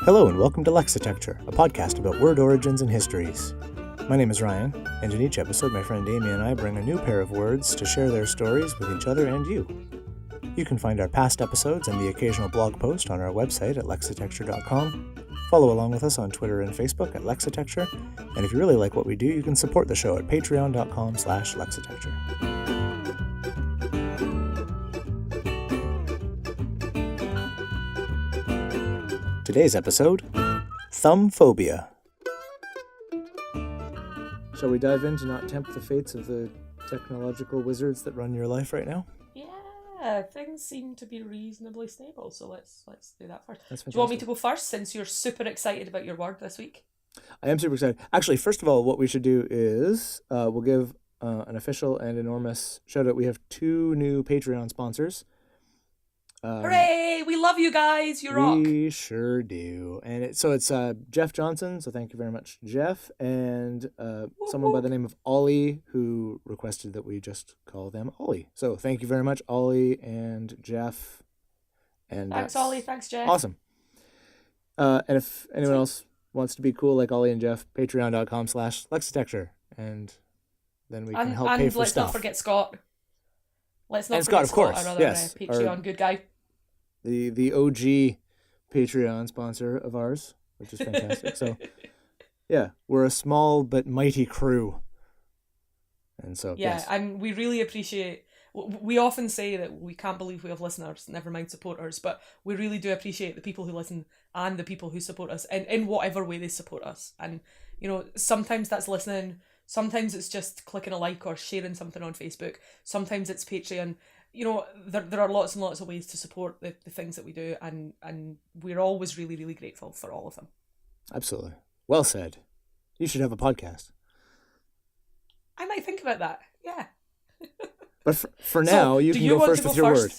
Hello and welcome to Lexitecture, a podcast about word origins and histories. My name is Ryan, and in each episode my friend Amy and I bring a new pair of words to share their stories with each other and you. You can find our past episodes and the occasional blog post on our website at lexitecture.com. Follow along with us on Twitter and Facebook at Lexitecture, and if you really like what we do, you can support the show at patreon.com/lexitecture. Today's episode, Thumb Phobia. Shall we dive in to not tempt the fates of the technological wizards that run your life right now? Yeah, things seem to be reasonably stable, so let's do that first. That's fantastic. Do you want me to go first, since you're super excited about your word this week? I am super excited. Actually, first of all, what we should do is we'll give an official and enormous shout out. We have 2 new Patreon sponsors. Hooray! We love you guys. You rock. We sure do. And it's Jeff Johnson, so thank you very much, Jeff, and someone by the name of Ollie who requested that we just call them Ollie. So thank you very much, Ollie and Jeff. And thanks, Ollie. Thanks, Jeff. Awesome. And if anyone else wants to be cool like Ollie and Jeff, patreon.com/Lexitecture, and then we can help pay for let's stuff. not forget Scot. Let's not and forget Scot, of course. Our other Yes, Patreon good guy. The OG Patreon sponsor of ours, which is fantastic. So, yeah, we're a small but mighty crew. And so, yeah, yes. and we really appreciate. We often say that we can't believe we have listeners, never mind supporters, but we really do appreciate the people who listen and the people who support us in whatever way they support us. And, you know, sometimes that's listening, sometimes it's just clicking a like or sharing something on Facebook, sometimes it's Patreon. You know, there are lots and lots of ways to support the things that we do, and we're always really, really grateful for all of them. Absolutely. Well said. You should have a podcast. I might think about that, yeah. But for now, so, you can go first with your word.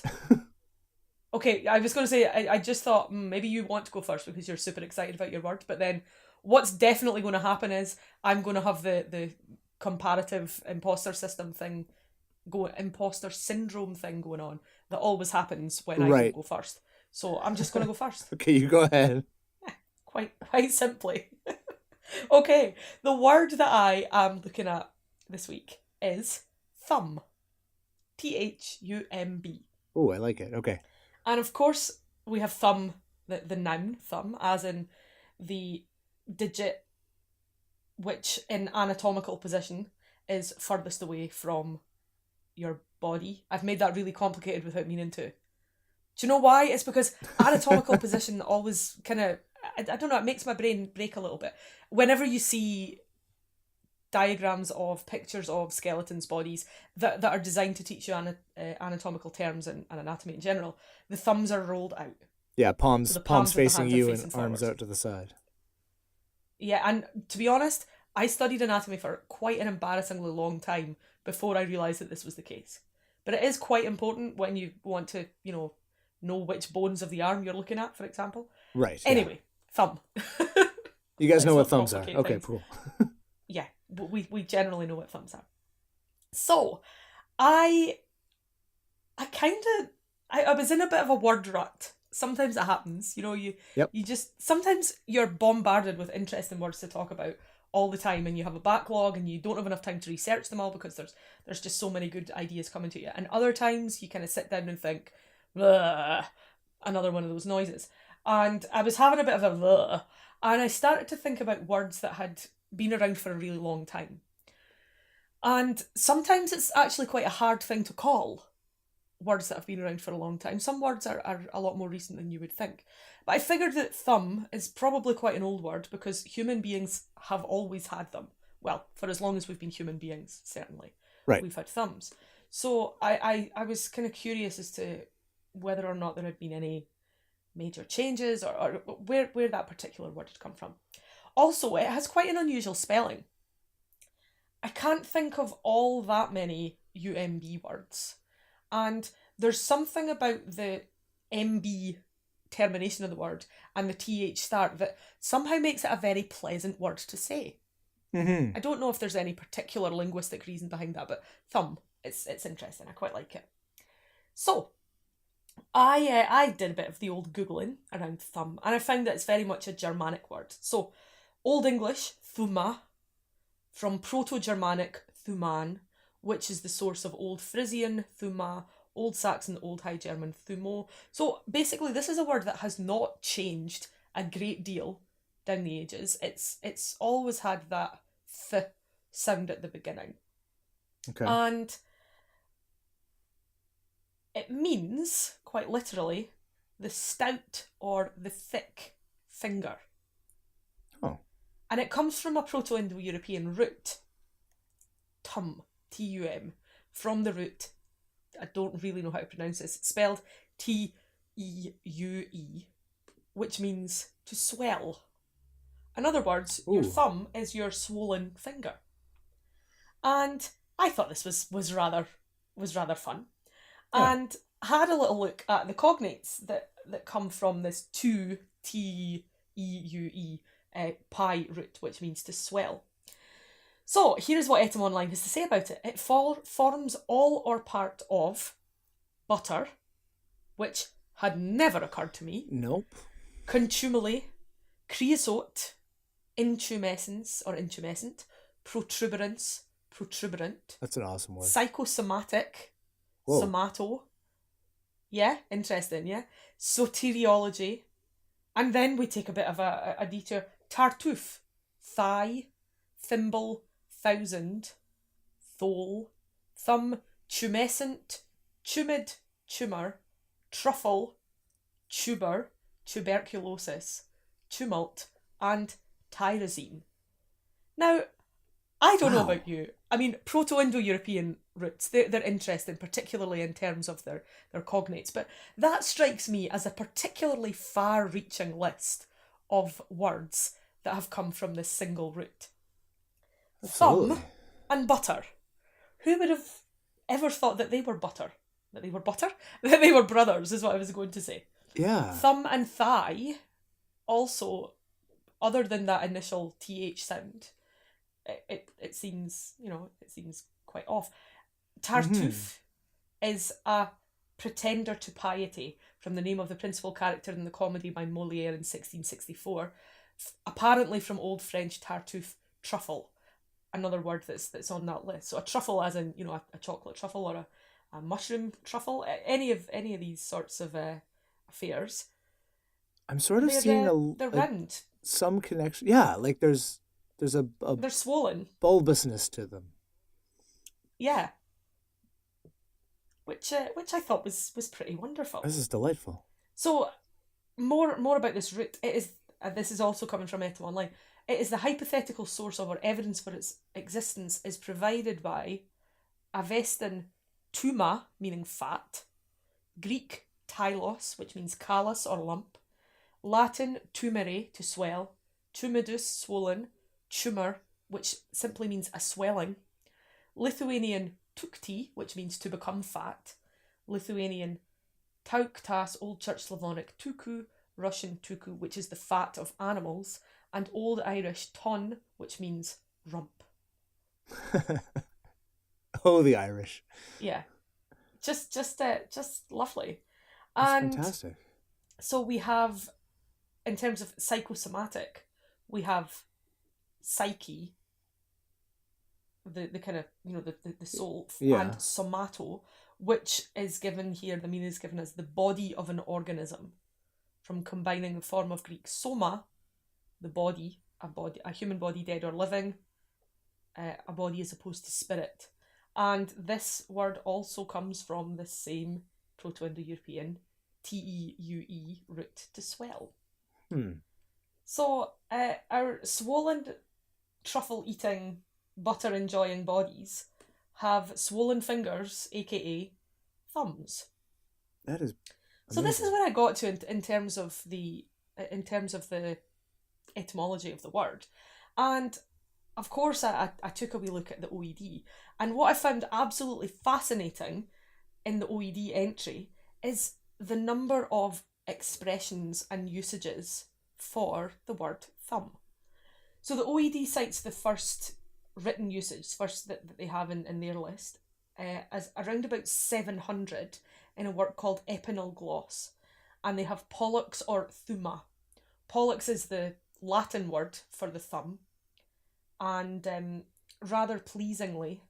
Okay, I was going to say, I just thought maybe you want to go first because you're super excited about your word, but then what's definitely going to happen is I'm going to have the comparative imposter syndrome thing going on that always happens when I go first. So I'm just going to go first. Okay, you go ahead. Yeah, quite simply. Okay, the word that I am looking at this week is thumb. Thumb. Oh, I like it. Okay. And of course, we have thumb, the noun thumb, as in the digit which in anatomical position is furthest away from your body. I've made that really complicated without meaning to. Do you know why? It's because anatomical position always kind of, I don't know, it makes my brain break a little bit. Whenever you see diagrams of pictures of skeletons' bodies that are designed to teach you anatomical terms and anatomy in general, the thumbs are rolled out. Yeah, palms facing you and forwards. arms out to the side. Yeah, and to be honest, I studied anatomy for quite an embarrassingly long time before I realised that this was the case. But it is quite important when you want to, know which bones of the arm you're looking at, for example. Right. Anyway, thumb. You guys know what thumbs are. Okay, things. cool. Yeah, we generally know what thumbs are. So, I was in a bit of a word rut. Sometimes it happens, you just, sometimes you're bombarded with interesting words to talk about all the time, and you have a backlog and you don't have enough time to research them all because there's just so many good ideas coming to you. And other times you kind of sit down and think, another one of those noises. And I was having a bit of a and I started to think about words that had been around for a really long time. And sometimes it's actually quite a hard thing to call words that have been around for a long time. Some words are a lot more recent than you would think. But I figured that thumb is probably quite an old word because human beings have always had them. Well, for as long as we've been human beings, certainly. Right. We've had thumbs. So I was kind of curious as to whether or not there had been any major changes or where that particular word had come from. Also, it has quite an unusual spelling. I can't think of all that many UMB words. And there's something about the MB termination of the word and the TH start that somehow makes it a very pleasant word to say. Mm-hmm. I don't know if there's any particular linguistic reason behind that, but thumb, it's interesting. I quite like it. So, I did a bit of the old Googling around thumb, and I found that it's very much a Germanic word. So, Old English, thuma, from Proto-Germanic thuman, which is the source of Old Frisian, thuma, Old Saxon, Old High German, thumo. So basically, this is a word that has not changed a great deal down the ages. It's always had that th sound at the beginning. Okay. And it means, quite literally, the stout or the thick finger. Oh. And it comes from a Proto-Indo-European root, tum, T-U-M, from the root, I don't really know how to pronounce this, spelled T-E-U-E, which means to swell. In other words, Ooh. Your thumb is your swollen finger. And I thought this was rather fun. Yeah. And had a little look at the cognates that come from this to T-E-U-E pi root, which means to swell. So here is what Etym has to say about it. It forms all or part of butter, which had never occurred to me. Nope. Contumely, creosote, intumescence or intumescent, protuberance, protuberant. That's an awesome word. Psychosomatic, Whoa. somato. Yeah, interesting, yeah. Soteriology. And then we take a bit of a detour. Tartuffe, thigh, thimble, thousand, thole, thumb, tumescent, tumid, tumour, truffle, tuber, tuberculosis, tumult, and tyrosine. Now, I don't know about you. I mean, Proto-Indo-European roots, they're interesting, particularly in terms of their cognates, but that strikes me as a particularly far-reaching list of words that have come from this single root. Absolutely. Thumb and butter. Who would have ever thought that they were butter? That they were butter? That they were brothers, is what I was going to say. Yeah. Thumb and thigh, also, other than that initial TH sound, it seems, it seems quite off. Tartuffe is a pretender to piety, from the name of the principal character in the comedy by Molière in 1664, apparently from Old French tartuffe, truffle, another word that's on that list. So a truffle as in, a chocolate truffle or a mushroom truffle, any of these sorts of affairs. I'm sort of seeing they're round. Some connection. Yeah, like there's a they're swollen bulbousness to them. Yeah. Which I thought was pretty wonderful. This is delightful. So, more about this root. It is. This is also coming from Etym. It is the hypothetical source of, or evidence for its existence is provided by Avestan tuma, meaning fat, Greek tylos, which means callus or lump, Latin tumere, to swell, tumidus, swollen, tumour, which simply means a swelling, Lithuanian tukti, which means to become fat, Lithuanian tauktas, Old Church Slavonic tuku, Russian tuku, which is the fat of animals, and Old Irish ton, which means rump. Oh, the Irish. Yeah. Just lovely. That's and fantastic. So we have, in terms of psychosomatic, we have psyche, the kind of, the soul, yeah. and somato, which is given here, the meaning is given as the body of an organism, from combining the form of Greek soma, the body, a human body, dead or living, a body as opposed to spirit. And this word also comes from the same Proto-Indo-European T-E-U-E root, to swell. So our swollen, truffle-eating, butter-enjoying bodies have swollen fingers, aka thumbs. That is amazing. So this is where I got to in terms of the etymology of the word. And of course I took a wee look at the OED, and what I found absolutely fascinating in the OED entry is the number of expressions and usages for the word thumb. So the OED cites the first written usage, that they have in their list, as around about 700 in a work called Epinal Gloss, and they have pollux or thumma. Pollux is the Latin word for the thumb, and rather pleasingly,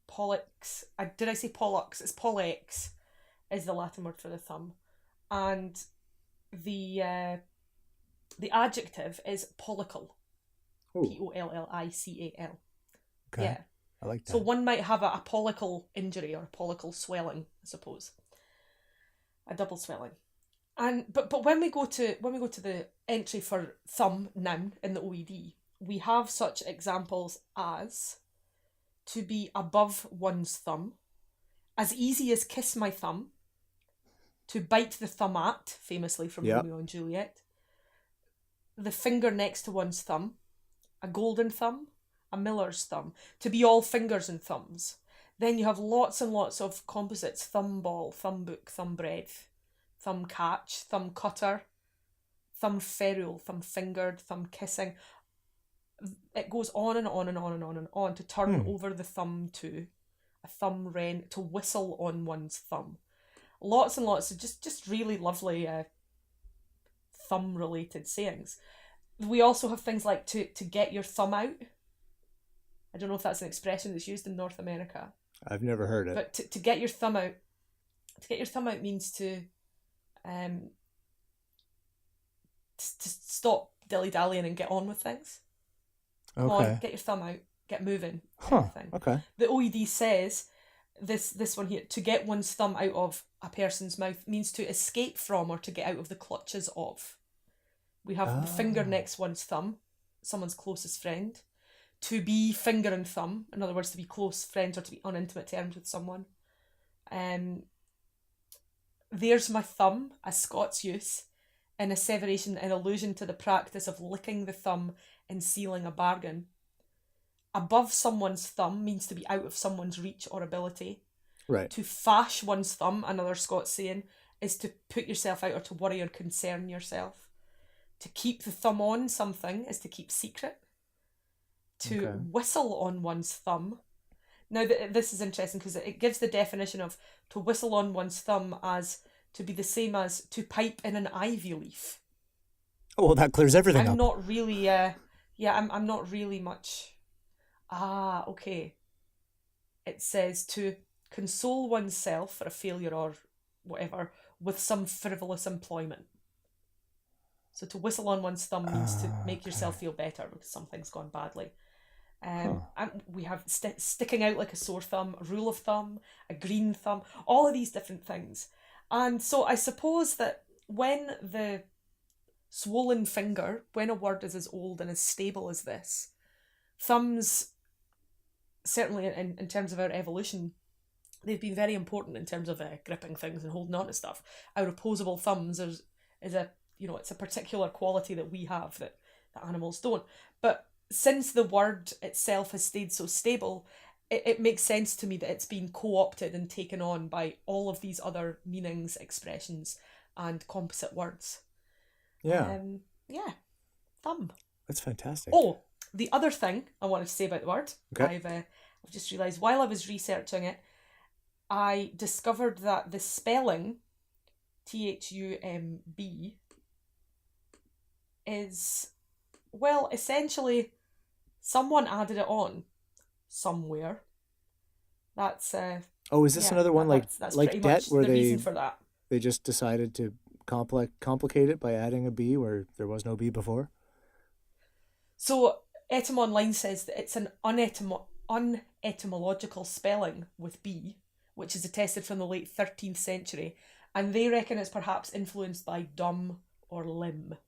pollux, did I say pollux? It's pollex is the Latin word for the thumb, and the adjective is pollical. Ooh. Pollical. Okay. Yeah. I like that. So one might have a pollical injury or a pollical swelling, I suppose. A double swelling. And but when we go to the entry for thumb noun in the OED, we have such examples as to be above one's thumb, as easy as kiss my thumb, to bite the thumb at, famously from Romeo and Juliet, the finger next to one's thumb, a golden thumb, a miller's thumb, to be all fingers and thumbs. Then you have lots and lots of composites: thumb ball, thumb book, thumb breadth, thumb catch, thumb cutter, thumb ferule, thumb fingered, thumb kissing. It goes on and on and on and on and on to turn over the thumb to a thumb wren, to whistle on one's thumb. Lots and lots of just really lovely thumb related sayings. We also have things like to get your thumb out. I don't know if that's an expression that's used in North America. I've never heard it. But to get your thumb out, means to stop dilly-dallying and get on with things. Come on, get your thumb out, get moving. Okay. The OED says this one here, to get one's thumb out of a person's mouth, means to escape from or to get out of the clutches of. We have the finger next one's thumb, someone's closest friend. To be finger and thumb, in other words, to be close friends or to be on intimate terms with someone. There's my thumb, a Scots use, in asseveration in allusion to the practice of licking the thumb and sealing a bargain. Above someone's thumb means to be out of someone's reach or ability. Right. To fash one's thumb, another Scots saying, is to put yourself out or to worry or concern yourself. To keep the thumb on something is to keep secret. To whistle on one's thumb. Now, this is interesting because it gives the definition of to whistle on one's thumb as to be the same as to pipe in an ivy leaf. Oh, well, that clears everything up. I'm not really, I'm not really much. Okay. It says to console oneself for a failure or whatever with some frivolous employment. So to whistle on one's thumb means to make yourself feel better because something's gone badly. And we have sticking out like a sore thumb, a rule of thumb, a green thumb, all of these different things. And so I suppose that when the swollen finger, when a word is as old and as stable as this, thumbs, certainly in terms of our evolution, they've been very important in terms of gripping things and holding on to stuff. Our opposable thumbs is a, it's a particular quality that we have that animals don't. But since the word itself has stayed so stable, it makes sense to me that it's been co-opted and taken on by all of these other meanings, expressions, and composite words. Yeah. Thumb. That's fantastic. Oh, the other thing I wanted to say about the word, okay. I've just realised while I was researching it, I discovered that the spelling, THUMB, is, well, essentially, someone added it on somewhere. That's is this another one that's like debt where the reason for that. They just decided to complicate it by adding a B where there was no B before? So Etym Online says that it's an unetymological spelling with B, which is attested from the late 13th century, and they reckon it's perhaps influenced by dumb or limb,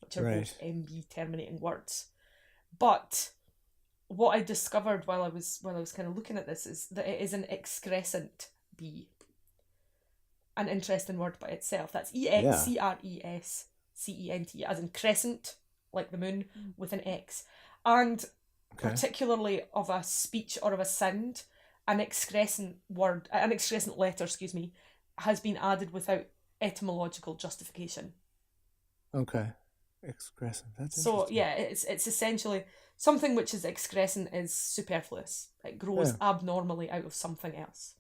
which are both MB terminating words. But what I discovered while I was kind of looking at this is that it is an excrescent B. An interesting word by itself. That's EXCRESCENT, as in crescent, like the moon, with an X. And particularly of a speech or of a sound, an excrescent letter, has been added without etymological justification. Okay. Excrescent. That's so interesting. Yeah, it's essentially something which is excrescent is superfluous. It grows abnormally out of something else.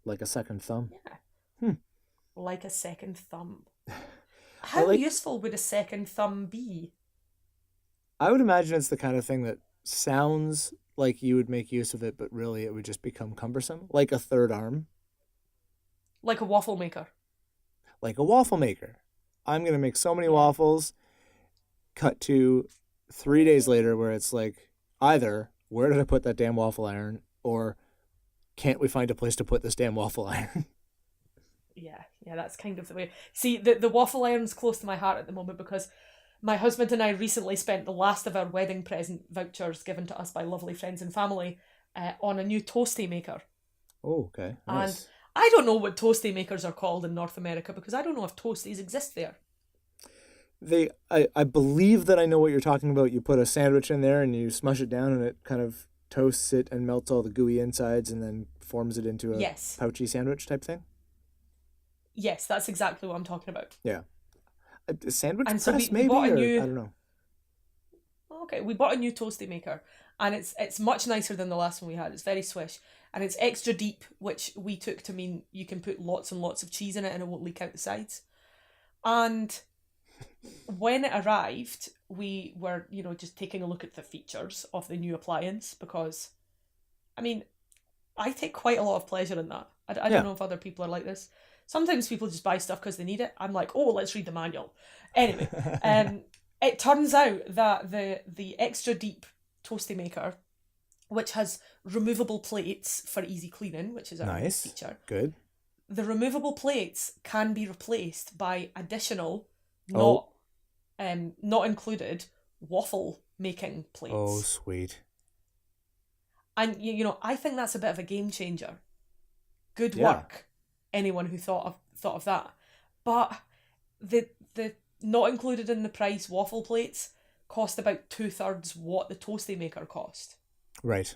Like a second thumb. Yeah. Like a second thumb. How useful would a second thumb be? I would imagine it's the kind of thing that sounds like you would make use of it, but really it would just become cumbersome. Like a third arm. Like a waffle maker. Like a waffle maker. I'm going to make so many waffles. Cut to 3 days later where it's like, either, where did I put that damn waffle iron? Or, can't we find a place to put this damn waffle iron? Yeah, that's kind of the way. See, the waffle iron's close to my heart at the moment because my husband and I recently spent the last of our wedding present vouchers given to us by lovely friends and family on a new toasty maker. Oh, okay. Nice. And I don't know what toasty makers are called in North America because I don't know if toasties exist there. I believe that I know what you're talking about. You put a sandwich in there and you smush it down and it kind of toasts it and melts all the gooey insides and then forms it into a pouchy sandwich type thing. Yes, that's exactly what I'm talking about. Yeah. A sandwich and press, so we maybe? Bought a new, I don't know. Okay, we bought a new toasty maker, and it's much nicer than the last one we had. It's very swish, and it's extra deep, which we took to mean you can put lots and lots of cheese in it and it won't leak out the sides. And when it arrived, we were, just taking a look at the features of the new appliance because, I mean, I take quite a lot of pleasure in that. I don't know if other people are like this. Sometimes people just buy stuff because they need it. I'm like, oh, let's read the manual. Anyway, it turns out that the extra deep toasty maker, which has removable plates for easy cleaning, which is a nice feature. Good. The removable plates can be replaced by additional, not included, waffle making plates. Oh, sweet. And I think that's a bit of a game changer. Good work, anyone who thought of that. But the not included in the price waffle plates cost about 2/3 what the toasty maker cost. Right.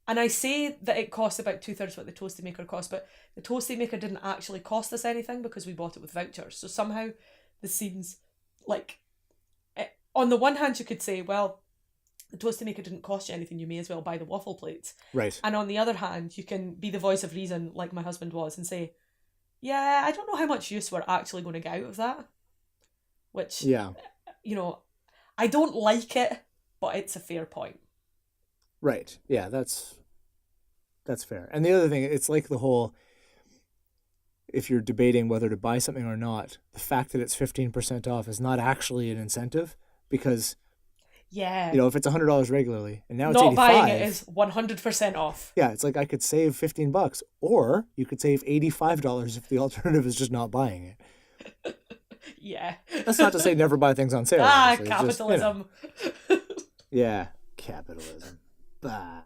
And I say that it cost about 2/3 what the toasty maker cost, but the toasty maker didn't actually cost us anything because we bought it with vouchers. So somehow this seems like, on the one hand you could say, well, the toasty maker didn't cost you anything, you may as well buy the waffle plates. Right. And on the other hand, you can be the voice of reason like my husband was and say, yeah, I don't know how much use we're actually going to get out of that. Which, I don't like it, but it's a fair point. Right. Yeah, that's fair. And the other thing, it's like the whole, if you're debating whether to buy something or not, the fact that it's 15% off is not actually an incentive because, if it's $100 regularly and now it's $85. Not buying it is 100% off. Yeah, it's like I could save $15, or you could save $85 if the alternative is just not buying it. Yeah. That's not to say never buy things on sale. Capitalism. Yeah, capitalism. Bah.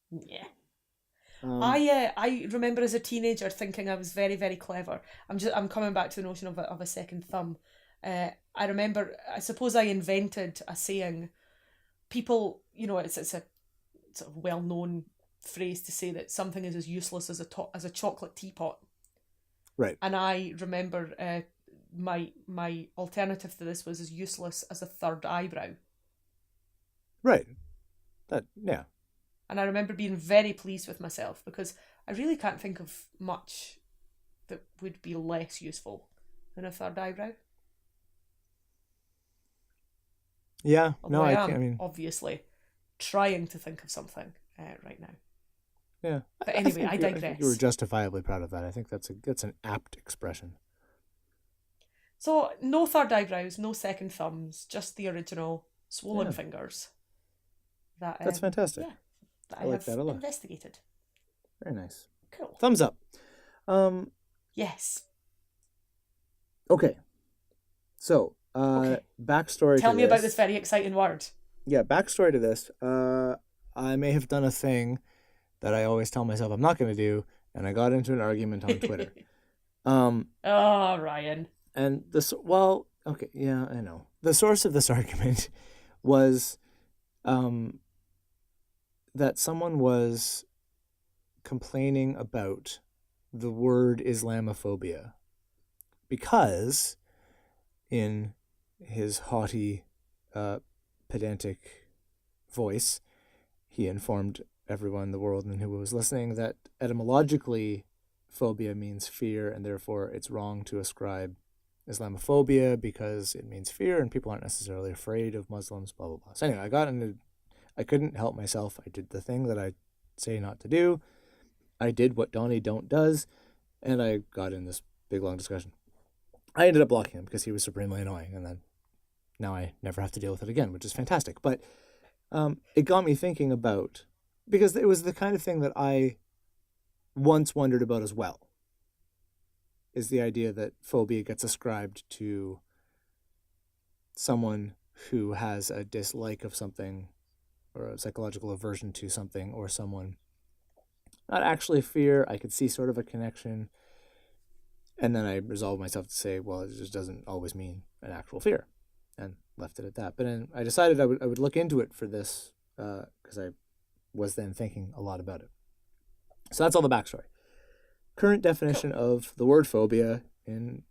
Yeah. I remember as a teenager thinking I was very, very clever. I'm coming back to the notion of a second thumb. I remember, I suppose I invented a saying. People, it's a sort of well-known phrase to say that something is as useless as a chocolate teapot. Right. And I remember my alternative to this was as useless as a third eyebrow. Right. And I remember being very pleased with myself because I really can't think of much that would be less useful than a third eyebrow. Yeah. Although I am obviously trying to think of something right now. Yeah. But anyway, I digress. I think you were justifiably proud of that. I think that's an apt expression. So no third eyebrows, no second thumbs, just the original swollen fingers. That's fantastic. Yeah, I like that a lot. Investigated. Very nice. Cool. Thumbs up. Yes. Okay. So, backstory. Tell me about this very exciting word. Yeah, backstory to this. I may have done a thing that I always tell myself I'm not going to do, and I got into an argument on Twitter. Ryan. And okay, yeah, I know. The source of this argument was that someone was complaining about the word Islamophobia because, in his haughty, pedantic voice, he informed everyone in the world and who was listening that etymologically, phobia means fear, and therefore it's wrong to ascribe Islamophobia because it means fear, and people aren't necessarily afraid of Muslims, blah, blah, blah. So anyway, I couldn't help myself. I did the thing that I say not to do. I did what Donnie Don't does, and I got in this big, long discussion. I ended up blocking him because he was supremely annoying, and then now I never have to deal with it again, which is fantastic. But it got me thinking about, because it was the kind of thing that I once wondered about as well, is the idea that phobia gets ascribed to someone who has a dislike of something or a psychological aversion to something, or someone not actually fear. I could see sort of a connection. And then I resolved myself to say, well, it just doesn't always mean an actual fear, and left it at that. But then I decided I would look into it for this because I was then thinking a lot about it. So that's all the backstory. Current definition of the word phobia on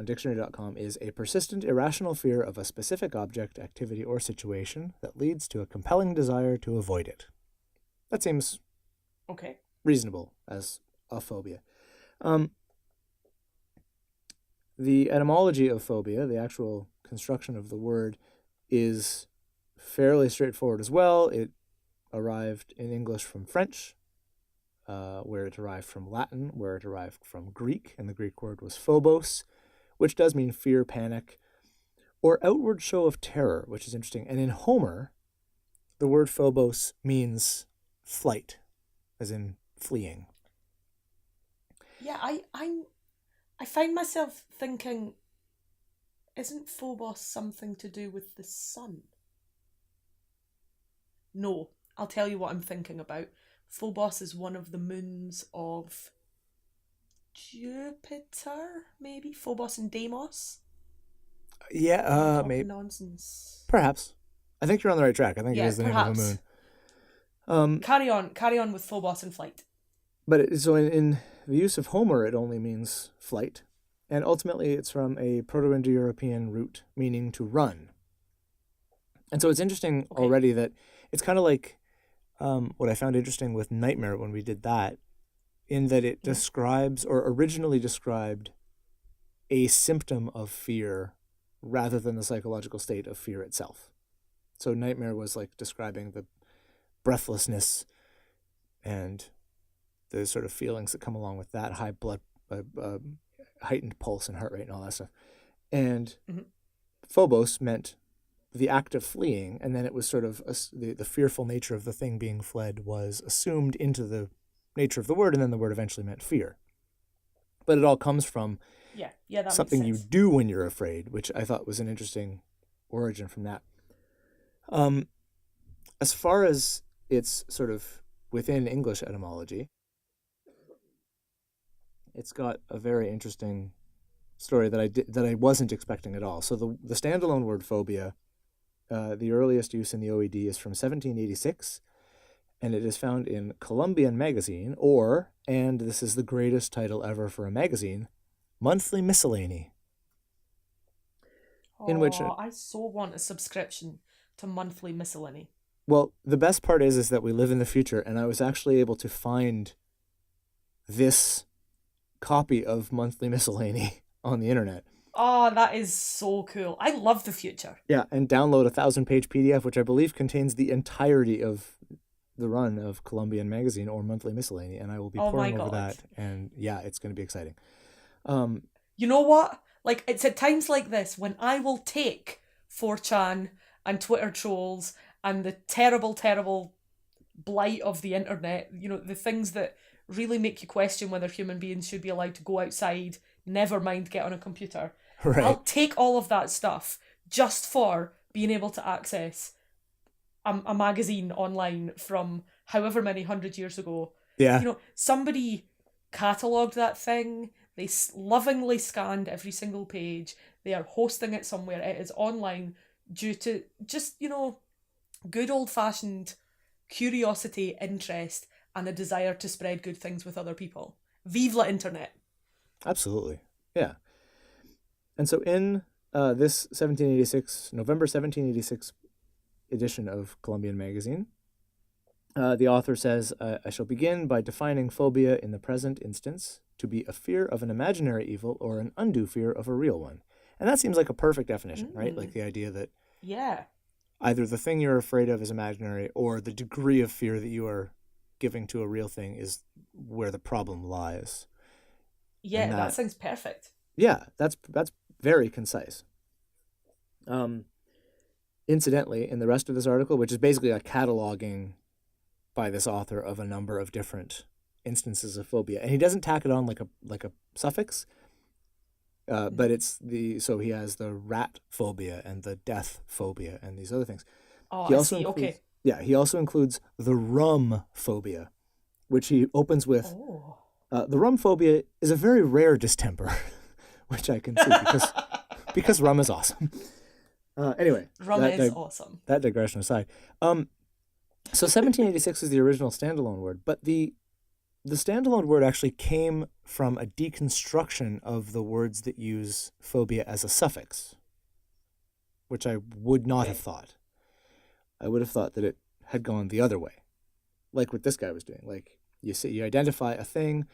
dictionary.com is a persistent, irrational fear of a specific object, activity, or situation that leads to a compelling desire to avoid it. That seems reasonable as a phobia. The etymology of phobia, the actual construction of the word, is fairly straightforward as well. It arrived in English from French, where it derived from Latin, where it derived from Greek, and the Greek word was phobos, which does mean fear, panic, or outward show of terror, which is interesting. And in Homer, the word phobos means flight, as in fleeing. Yeah, I find myself thinking, isn't Phobos something to do with the sun? No, I'll tell you what I'm thinking about. Phobos is one of the moons of Jupiter, maybe? Phobos and Deimos? Yeah, maybe. Nonsense. Perhaps. I think you're on the right track. I think it is the name of a moon. Carry on with Phobos and flight. But so in the use of Homer, it only means flight. And ultimately, it's from a Proto-Indo-European root meaning to run. And so it's interesting already that it's kind of like what I found interesting with Nightmare when we did that, in that it describes, or originally described, a symptom of fear rather than the psychological state of fear itself. So Nightmare was like describing the breathlessness and the sort of feelings that come along with that, high blood, heightened pulse and heart rate and all that stuff. And Phobos meant the act of fleeing, and then it was sort of the fearful nature of the thing being fled was assumed into the nature of the word, and then the word eventually meant fear. But it all comes from that something makes you sense. do when you're afraid, which I thought was an interesting origin from that. As far as it's sort of within English etymology, it's got a very interesting story that I wasn't expecting at all. So the standalone word phobia, the earliest use in the OED is from 1786, and it is found in Columbian Magazine, and this is the greatest title ever for a magazine, Monthly Miscellany. I so want a subscription to Monthly Miscellany. Well, the best part is that we live in the future, and I was actually able to find this copy of Monthly Miscellany on the internet. Oh, that is so cool. I love the future. Yeah, and download a 1,000-page PDF, which I believe contains the entirety of the run of Columbian Magazine or Monthly Miscellany, and I will be pouring over that, and yeah, it's going to be exciting. You know what? Like, it's at times like this when I will take 4chan and Twitter trolls and the terrible, terrible blight of the internet, the things that really make you question whether human beings should be allowed to go outside, never mind get on a computer. Right. I'll take all of that stuff just for being able to access a magazine online from however many 100 years ago. Yeah. Somebody catalogued that thing. They lovingly scanned every single page. They are hosting it somewhere. It is online due to just, good old-fashioned curiosity, interest, and a desire to spread good things with other people. Vive la internet. Absolutely. Yeah. And so in this November 1786 edition of Columbian Magazine, The author says, I shall begin by defining phobia in the present instance to be a fear of an imaginary evil or an undue fear of a real one. And that seems like a perfect definition, right? Like the idea that either the thing you're afraid of is imaginary or the degree of fear that you are giving to a real thing is where the problem lies. Yeah, that sounds perfect. Yeah, that's very concise. Incidentally, in the rest of this article, which is basically a cataloging by this author of a number of different instances of phobia, and he doesn't tack it on like a suffix, but so he has the rat phobia and the death phobia and these other things. Oh, he also includes, okay. Yeah, he also includes the rum phobia, which he opens with. The rum phobia is a very rare distemper, which I can see because rum is awesome. Anyway, rum is awesome. That digression aside. So 1786 is the original standalone word, but the standalone word actually came from a deconstruction of the words that use phobia as a suffix, which I would not have thought. I would have thought that it had gone the other way, like what this guy was doing. Like you identify a thing,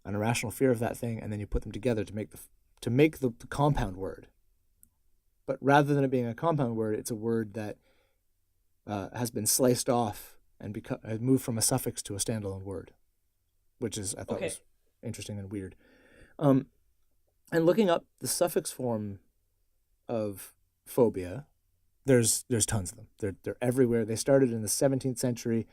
an irrational fear of that thing, and then you put them together to make the compound word. But rather than it being a compound word, it's a word that has been sliced off and has moved from a suffix to a standalone word, which is I thought was interesting and weird. And looking up the suffix form of phobia, there's tons of them. They're everywhere. They started in the 17th century.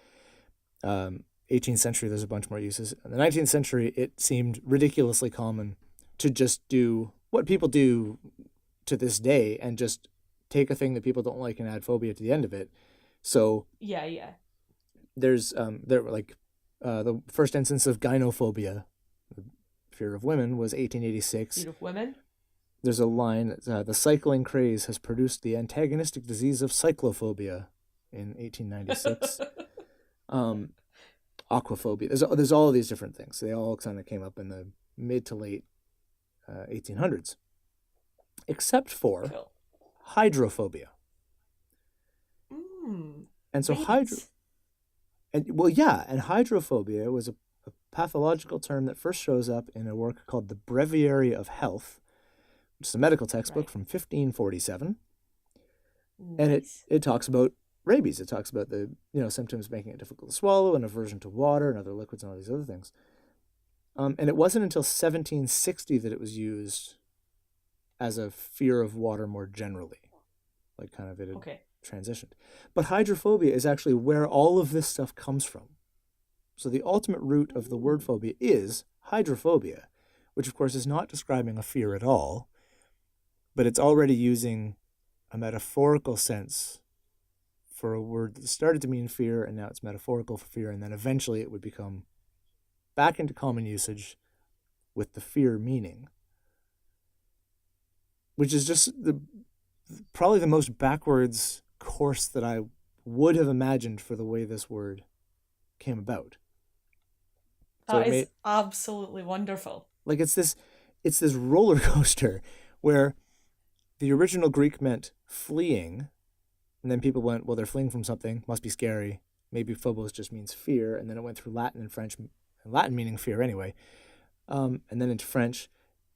18th century, there's a bunch more uses. In the 19th century, it seemed ridiculously common to just do what people do to this day and just take a thing that people don't like and add phobia to the end of it. So there's the first instance of gynophobia, fear of women, was 1886. Fear of women. There's a line, the cycling craze has produced the antagonistic disease of cyclophobia in 1896. Aquaphobia. There's all of these different things. They all kind of came up in the mid to late 1800s, except for hydrophobia. And so hydrophobia was a pathological term that first shows up in a work called The Breviary of Health, which is a medical textbook from 1547. Nice. And it talks about rabies. It talks about the symptoms making it difficult to swallow, and aversion to water and other liquids and all these other things. And it wasn't until 1760 that it was used as a fear of water more generally, like kind of it had transitioned. But hydrophobia is actually where all of this stuff comes from. So the ultimate root of the word phobia is hydrophobia, which of course is not describing a fear at all, but it's already using a metaphorical sense for a word that started to mean fear, and now it's metaphorical for fear, and then eventually it would become back into common usage with the fear meaning, which is just probably the most backwards course that I would have imagined for the way this word came about. That is absolutely wonderful. Like it's this roller coaster where the original Greek meant fleeing, and then people went, well, they're fleeing from something, must be scary. Maybe phobos just means fear, and then it went through Latin and French, and Latin meaning fear anyway, and then into French,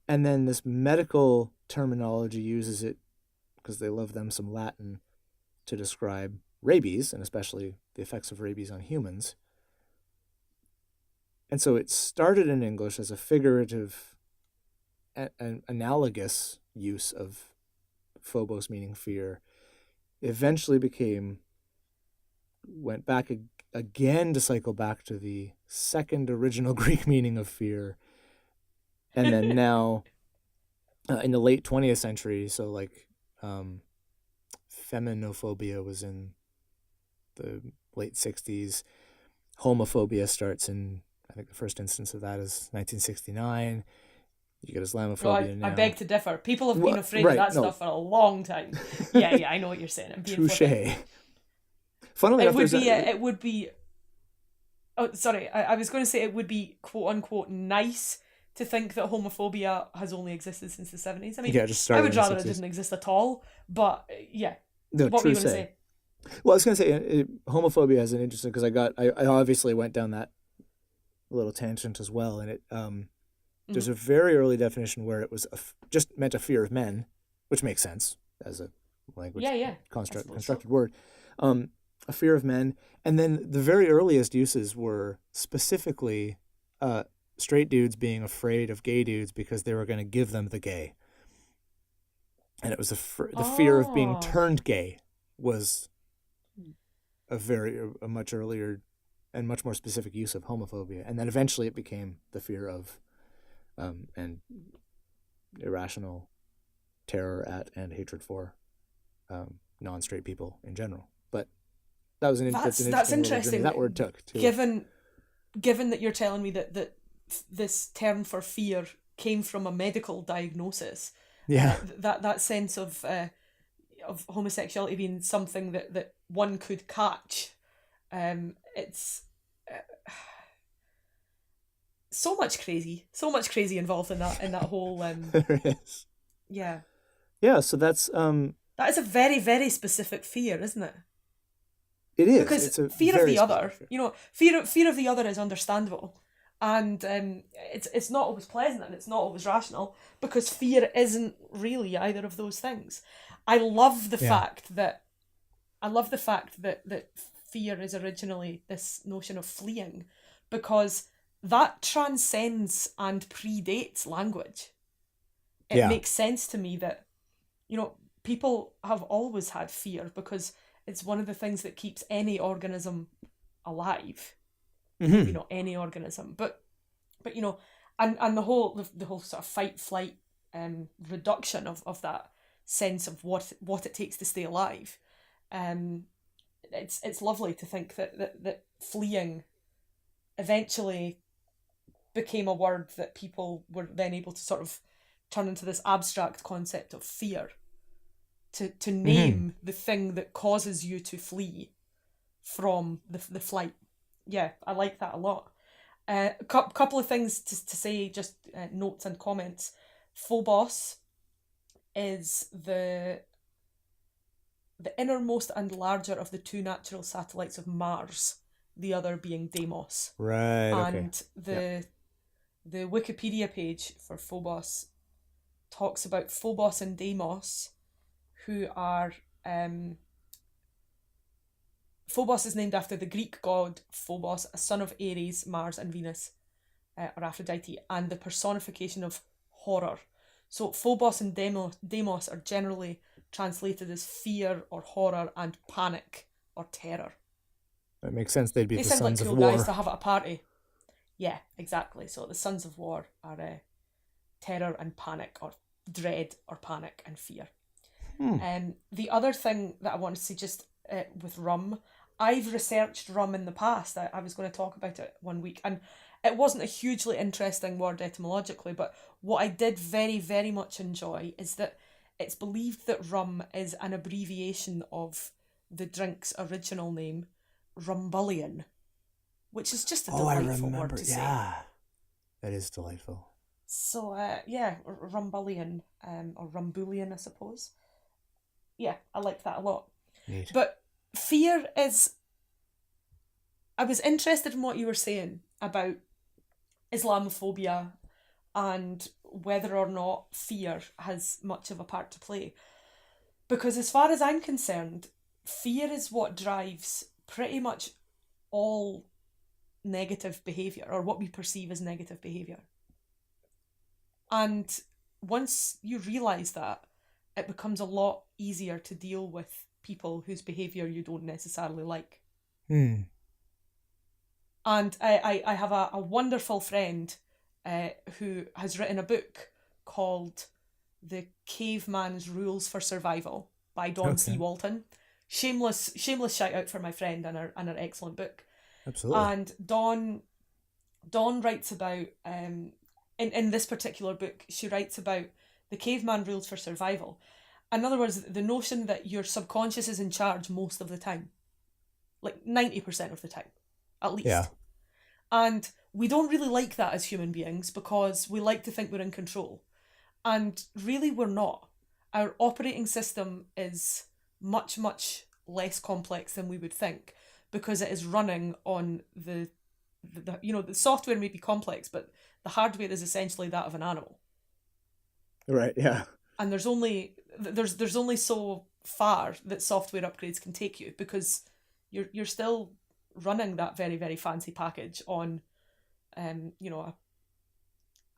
and then this medical terminology uses it because they love them some Latin to describe rabies, and especially the effects of rabies on humans. And so it started in English as a figurative and analogous use of phobos meaning fear, eventually went back again to cycle back to the second original Greek meaning of fear. And then now in the late 20th century, so like feminophobia was in the late 60s. Homophobia starts in, I think the first instance of that is 1969. You get Islamophobia now. I beg to differ. People have been afraid of that stuff for a long time. Yeah, I know what you're saying. I'm being touché. Funnily enough, it would be. Oh, sorry. I was going to say it would be quote unquote nice to think that homophobia has only existed since the 70s. I mean, I would rather it didn't exist at all. But yeah, what were you going to say? Well, I was going to say homophobia is an interesting, because I obviously went down that little tangent as well, and there's a very early definition where it was just meant a fear of men, which makes sense as a language constructed word, a fear of men, and then the very earliest uses were specifically straight dudes being afraid of gay dudes because they were going to give them the gay, and it was the fear of being turned gay was a much earlier and much more specific use of homophobia, and then eventually it became the fear of and irrational terror at and hatred for non-straight people in general. But that's an interesting that word took too. Given that you're telling me that this term for fear came from a medical diagnosis, that sense of homosexuality being something that one could catch, it's so much crazy involved in that whole there is. Yeah, so that's that is a very, very specific fear, isn't it? It is, because it's a fear of the other fear of the other is understandable, and it's not always pleasant, and it's not always rational, because fear isn't really either of those things. I love the fact that fear is originally this notion of fleeing, because that transcends and predates language. It makes sense to me that, people have always had fear, because it's one of the things that keeps any organism alive. Any organism. But and the whole sort of fight flight reduction of that sense of what it takes to stay alive. It's lovely to think that fleeing eventually became a word that people were then able to sort of turn into this abstract concept of fear, to name the thing that causes you to flee from the flight. Yeah, I like that a lot. A couple of things to say, just notes and comments. Phobos is the innermost and larger of the two natural satellites of Mars, the other being Deimos. Right, okay. And the Wikipedia page for Phobos talks about Phobos and Deimos, who are... Phobos is named after the Greek god Phobos, a son of Ares, Mars and Venus, or Aphrodite, and the personification of horror. So Phobos and Deimos are generally translated as fear or horror, and panic or terror. It makes sense. They'd be the sons of war. They sound like cool guys to have at a party. Yeah, exactly. So the sons of war are terror and panic, or dread or panic and fear. The other thing that I wanted to say, just with rum, I've researched rum in the past. I was going to talk about it one week, and it wasn't a hugely interesting word etymologically, but what I did very, very much enjoy is that it's believed that rum is an abbreviation of the drink's original name, rumbullion, which is just a delightful word to say. Yeah, that is delightful. So, rumbullion, or rumbullion, I suppose. Yeah, I like that a lot. Neat. But fear is... I was interested in what you were saying about Islamophobia and whether or not fear has much of a part to play. Because as far as I'm concerned, fear is what drives pretty much all negative behaviour, or what we perceive as negative behaviour. And once you realise that, it becomes a lot easier to deal with people whose behaviour you don't necessarily like. And I have a wonderful friend who has written a book called The Caveman's Rules for Survival by Don C. Walton. Shameless shout out for my friend and her excellent book. Absolutely. And Dawn writes about, in this particular book, she writes about the caveman rules for survival. In other words, the notion that your subconscious is in charge most of the time. Like 90% of the time, at least. Yeah. And we don't really like that as human beings, because we like to think we're in control. And really we're not. Our operating system is much, much less complex than we would think, because it is running on the software may be complex, but the hardware is essentially that of an animal. Right, yeah. And there's only so far that software upgrades can take you, because you're still running that very, very fancy package on a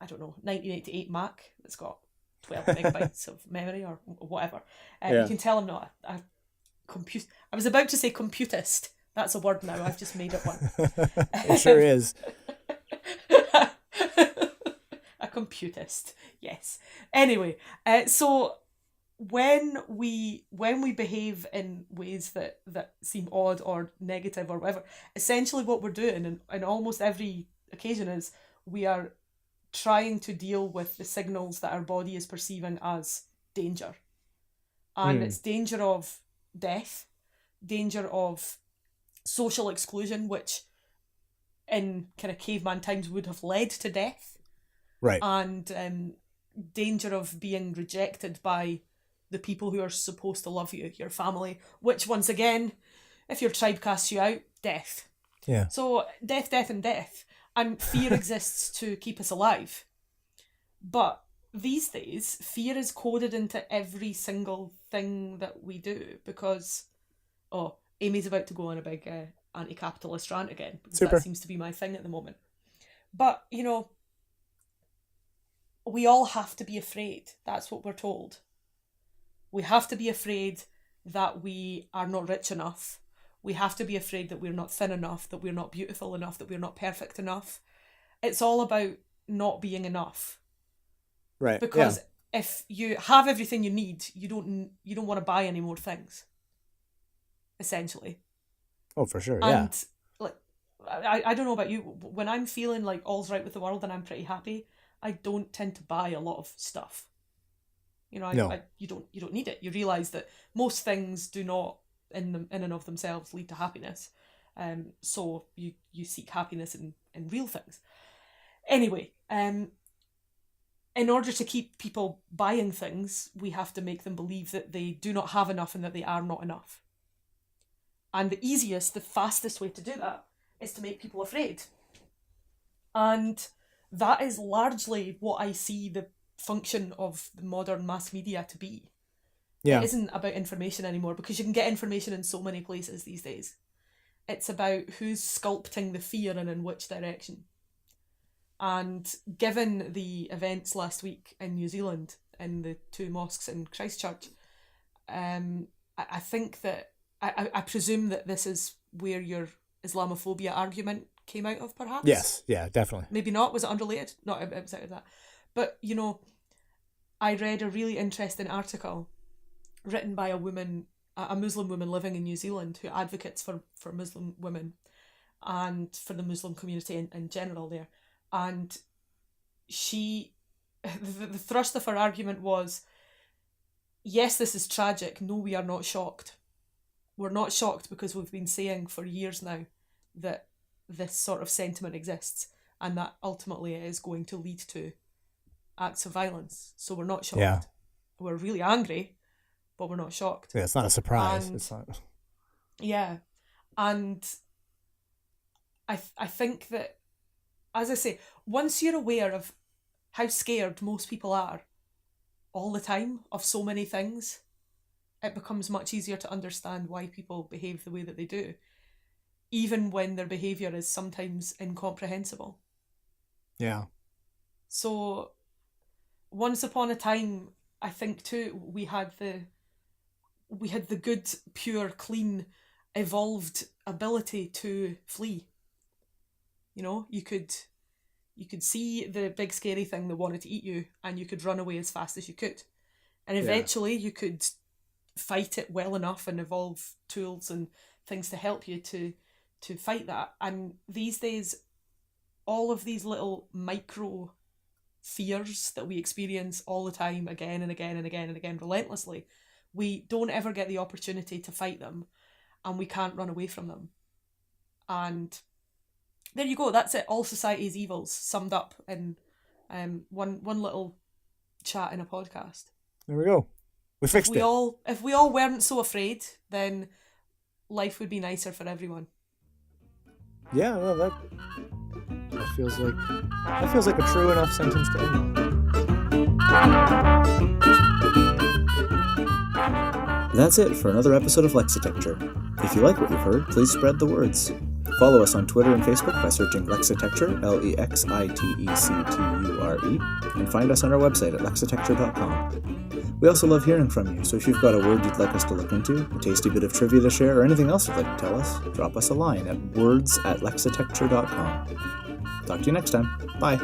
1988 Mac that's got 12 megabytes of memory or whatever. You can tell I'm not a compute. I was about to say computist. That's a word now. I've just made it one. It sure is. A computist, yes. Anyway, so when we behave in ways that seem odd or negative or whatever, essentially what we're doing in almost every occasion is we are trying to deal with the signals that our body is perceiving as danger. And it's danger of death, danger of social exclusion, which in kind of caveman times would have led to death. Right. And danger of being rejected by the people who are supposed to love you, your family, which once again, if your tribe casts you out, death. Yeah. So death, and death. And fear exists to keep us alive. But these days, fear is coded into every single thing that we do, because, Amy's about to go on a big anti-capitalist rant again, because Super. That seems to be my thing at the moment. But, we all have to be afraid. That's what we're told. We have to be afraid that we are not rich enough. We have to be afraid that we're not thin enough, that we're not beautiful enough, that we're not perfect enough. It's all about not being enough. Right. Because if you have everything you need, you don't want to buy any more things. Essentially. Oh, for sure. Yeah. And I don't know about you, when I'm feeling like all's right with the world and I'm pretty happy, I don't tend to buy a lot of stuff. You don't need it. You realise that most things do not, in and of themselves, lead to happiness. So you seek happiness in real things. Anyway, in order to keep people buying things, we have to make them believe that they do not have enough and that they are not enough. And the easiest, the fastest way to do that is to make people afraid. And that is largely what I see the function of the modern mass media to be. Yeah. It isn't about information anymore, because you can get information in so many places these days. It's about who's sculpting the fear and in which direction. And given the events last week in New Zealand, in the 2 mosques in Christchurch, I think that, I presume that this is where your Islamophobia argument came out of, perhaps? Yes, yeah, definitely. Maybe not. Was it unrelated? No, it was out of that. But, I read a really interesting article written by a woman, a Muslim woman living in New Zealand, who advocates for Muslim women and for the Muslim community in general there. And the thrust of her argument was, yes, this is tragic. No, we are not shocked. We're not shocked because we've been saying for years now that this sort of sentiment exists and that ultimately it is going to lead to acts of violence. So we're not shocked. Yeah. We're really angry, but we're not shocked. Yeah, it's not a surprise. It's not. Yeah. And I think that, as I say, once you're aware of how scared most people are all the time of so many things, it becomes much easier to understand why people behave the way that they do, even when their behaviour is sometimes incomprehensible. Yeah. So, once upon a time, I think too, we had the good, pure, clean, evolved ability to flee. You could see the big scary thing that wanted to eat you, and you could run away as fast as you could. And eventually you could fight it well enough and evolve tools and things to help you to fight that. And these days, all of these little micro fears that we experience all the time, again and again and again and again, relentlessly, we don't ever get the opportunity to fight them, and we can't run away from them. And there you go. That's it. All society's evils summed up in one little chat in a podcast. There we go. We fixed it. If we all weren't so afraid, then life would be nicer for everyone. Yeah, well, that feels like a true enough sentence to end on. That's it for another episode of Lexitecture. If you like what you've heard, please spread the words. Follow us on Twitter and Facebook by searching Lexitecture, Lexitecture, and find us on our website at lexitecture.com. We also love hearing from you, so if you've got a word you'd like us to look into, a tasty bit of trivia to share, or anything else you'd like to tell us, drop us a line at words@lexitecture.com. Talk to you next time. Bye.